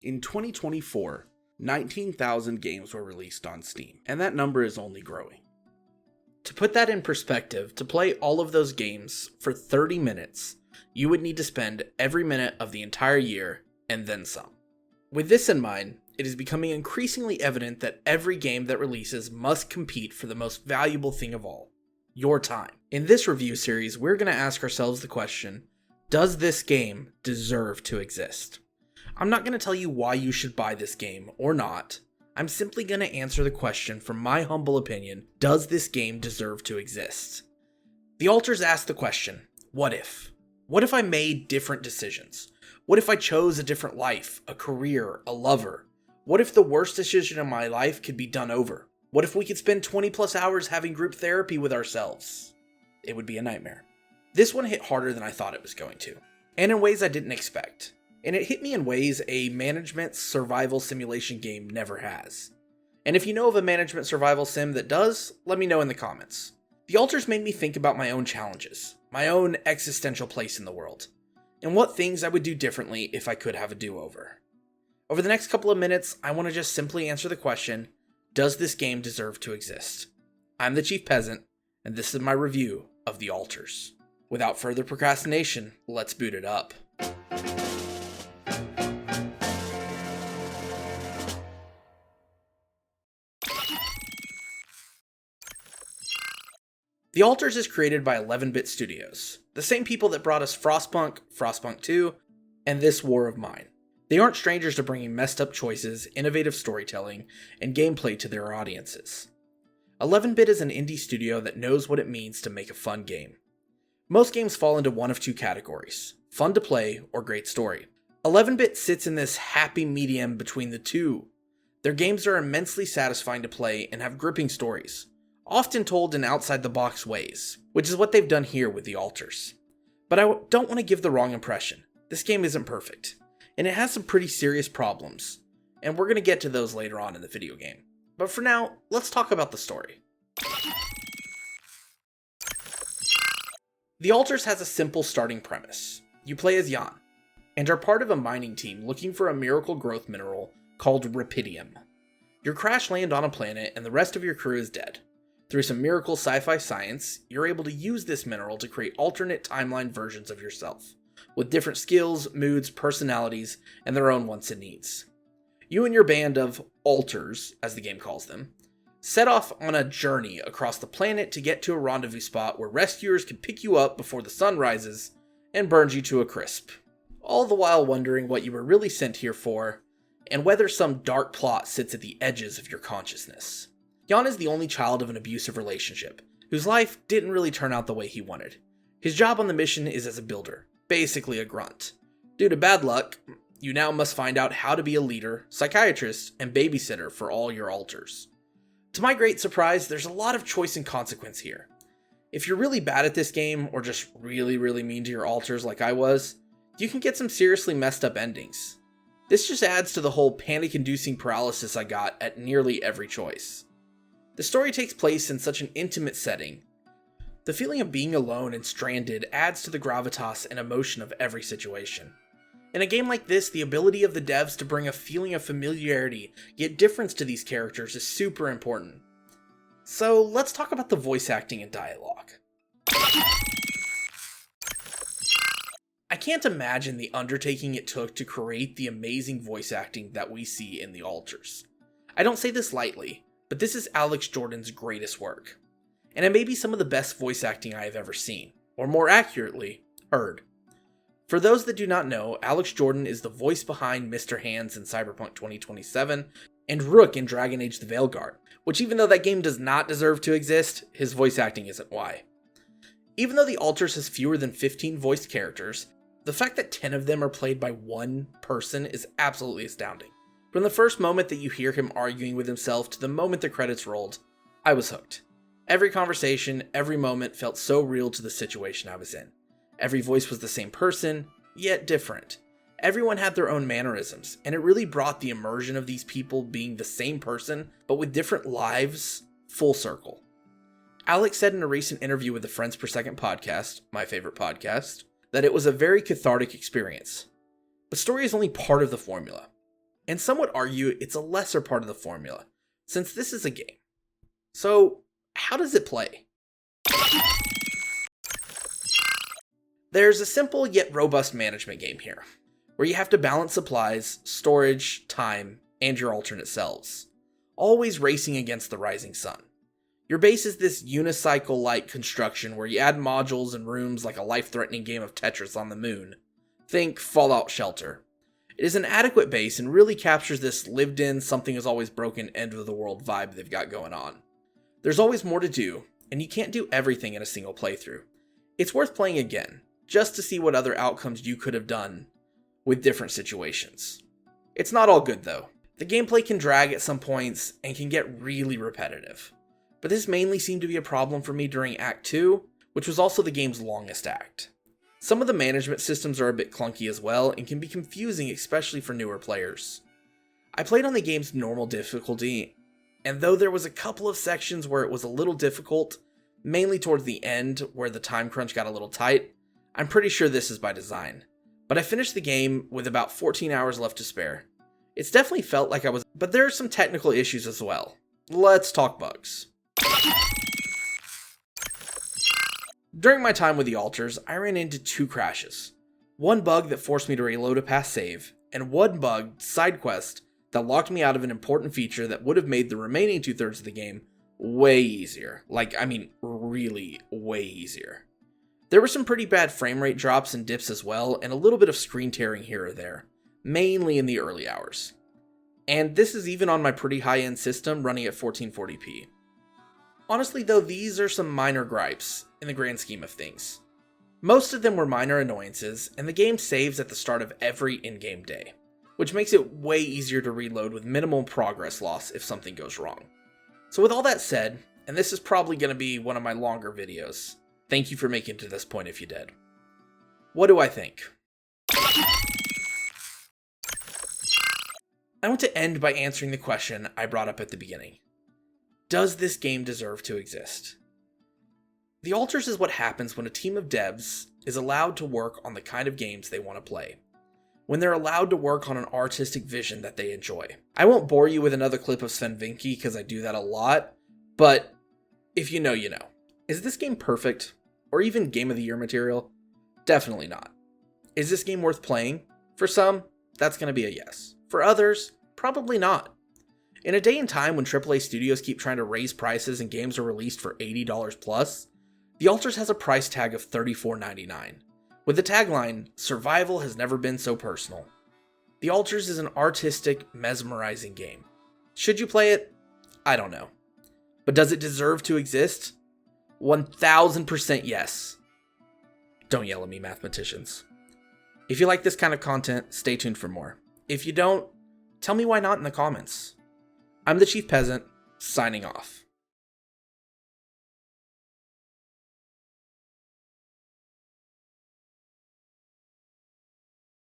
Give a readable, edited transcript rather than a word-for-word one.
In 2024, 19,000 games were released on Steam, and that number is only growing. To put that in perspective, to play all of those games for 30 minutes, you would need to spend every minute of the entire year and then some. With this in mind, it is becoming increasingly evident that every game that releases must compete for the most valuable thing of all, your time. In this review series, we're going to ask ourselves the question, does this game deserve to exist? I'm not going to tell you why you should buy this game or not. I'm simply going to answer the question from my humble opinion, does this game deserve to exist? The Alters ask the question, what if? What if I made different decisions? What if I chose a different life, a career, a lover? What if the worst decision in my life could be done over? What if we could spend 20 plus hours having group therapy with ourselves? It would be a nightmare. This one hit harder than I thought it was going to, and in ways I didn't expect. And it hit me in ways a management survival simulation game never has. And if you know of a management survival sim that does, let me know in the comments. The Alters made me think about my own challenges, my own existential place in the world, and what things I would do differently if I could have a do-over. Over the next couple of minutes, I want to just simply answer the question, does this game deserve to exist? I'm the Chief Peasant, and this is my review of The Alters. Without further procrastination, let's boot it up. The Alters is created by 11-Bit Studios, the same people that brought us Frostpunk, Frostpunk 2, and This War of Mine. They aren't strangers to bringing messed up choices, innovative storytelling, and gameplay to their audiences. 11-Bit is an indie studio that knows what it means to make a fun game. Most games fall into one of two categories, fun to play or great story. 11-Bit sits in this happy medium between the two. Their games are immensely satisfying to play and have gripping stories, often told in outside-the-box ways, which is what they've done here with The Alters. But I don't want to give the wrong impression. This game isn't perfect, and it has some pretty serious problems, and we're going to get to those later on in the video game. But for now, let's talk about the story. The Alters has a simple starting premise. You play as Jan, and are part of a mining team looking for a miracle growth mineral called Rapidium. Your crash land on a planet and the rest of your crew is dead. Through some miracle sci-fi science, you're able to use this mineral to create alternate timeline versions of yourself, with different skills, moods, personalities, and their own wants and needs. You and your band of Alters, as the game calls them, set off on a journey across the planet to get to a rendezvous spot where rescuers can pick you up before the sun rises and burns you to a crisp, all the while wondering what you were really sent here for, and whether some dark plot sits at the edges of your consciousness. Jan is the only child of an abusive relationship, whose life didn't really turn out the way he wanted. His job on the mission is as a builder, basically a grunt. Due to bad luck, you now must find out how to be a leader, psychiatrist, and babysitter for all your Alters. To my great surprise, there's a lot of choice and consequence here. If you're really bad at this game, or just really mean to your Alters like I was, you can get some seriously messed up endings. This just adds to the whole panic-inducing paralysis I got at nearly every choice. The story takes place in such an intimate setting. The feeling of being alone and stranded adds to the gravitas and emotion of every situation. In a game like this, the ability of the devs to bring a feeling of familiarity, yet difference to these characters is super important. So let's talk about the voice acting and dialogue. I can't imagine the undertaking it took to create the amazing voice acting that we see in The Alters. I don't say this lightly, but this is Alex Jordan's greatest work. And it may be some of the best voice acting I have ever seen, or more accurately, heard. For those that do not know, Alex Jordan is the voice behind Mr. Hands in Cyberpunk 2027, and Rook in Dragon Age the Veilguard, which even though that game does not deserve to exist, his voice acting isn't why. Even though The Alters has fewer than 15 voiced characters, the fact that 10 of them are played by one person is absolutely astounding. From the first moment that you hear him arguing with himself to the moment the credits rolled, I was hooked. Every conversation, every moment felt so real to the situation I was in. Every voice was the same person, yet different. Everyone had their own mannerisms, and it really brought the immersion of these people being the same person, but with different lives, full circle. Alex said in a recent interview with the Friends Per Second podcast, my favorite podcast, that it was a very cathartic experience. But story is only part of the formula. and some would argue it's a lesser part of the formula, since this is a game. So, how does it play? There's a simple yet robust management game here, where you have to balance supplies, storage, time, and your alternate selves, always racing against the rising sun. Your base is this unicycle-like construction where you add modules and rooms like a life-threatening game of Tetris on the moon. Think Fallout Shelter. It is an adequate base and really captures this lived-in, something-is-always-broken, end-of-the-world vibe they've got going on. There's always more to do, and you can't do everything in a single playthrough. It's worth playing again, just to see what other outcomes you could have done with different situations. It's not all good though. The gameplay can drag at some points and can get really repetitive. But this mainly seemed to be a problem for me during Act 2, which was also the game's longest act. Some of the management systems are a bit clunky as well and can be confusing, especially for newer players. I played on the game's normal difficulty, and though there was a couple of sections where it was a little difficult, mainly towards the end where the time crunch got a little tight, I'm pretty sure this is by design. But I finished the game with about 14 hours left to spare. It's definitely felt like but there are some technical issues as well. Let's talk bugs. During my time with the altars, I ran into 2 crashes. One bug that forced me to reload a past save, and one bug, side quest, that locked me out of an important feature that would have made the remaining 2/3 of the game way easier. Really way easier. There were some pretty bad frame rate drops and dips as well, and a little bit of screen tearing here or there, mainly in the early hours. And this is even on my pretty high-end system running at 1440p. Honestly though, these are some minor gripes in the grand scheme of things. Most of them were minor annoyances, and the game saves at the start of every in-game day, which makes it way easier to reload with minimal progress loss if something goes wrong. So with all that said, and this is probably going to be one of my longer videos, thank you for making it to this point if you did. What do I think? I want to end by answering the question I brought up at the beginning. Does this game deserve to exist? The Altars is what happens when a team of devs is allowed to work on the kind of games they want to play. When they're allowed to work on an artistic vision that they enjoy. I won't bore you with another clip of Sven Vinke because I do that a lot, but if you know, you know. Is this game perfect? Or even Game of the Year material? Definitely not. Is this game worth playing? For some, that's going to be a yes. For others, probably not. In a day and time when AAA studios keep trying to raise prices and games are released for $80 plus, The Altars has a price tag of $34.99, with the tagline, "Survival has never been so personal." The Altars is an artistic, mesmerizing game. Should you play it? I don't know. But does it deserve to exist? 1000% yes. Don't yell at me, mathematicians. If you like this kind of content, stay tuned for more. If you don't, tell me why not in the comments. I'm the Chief Peasant, signing off.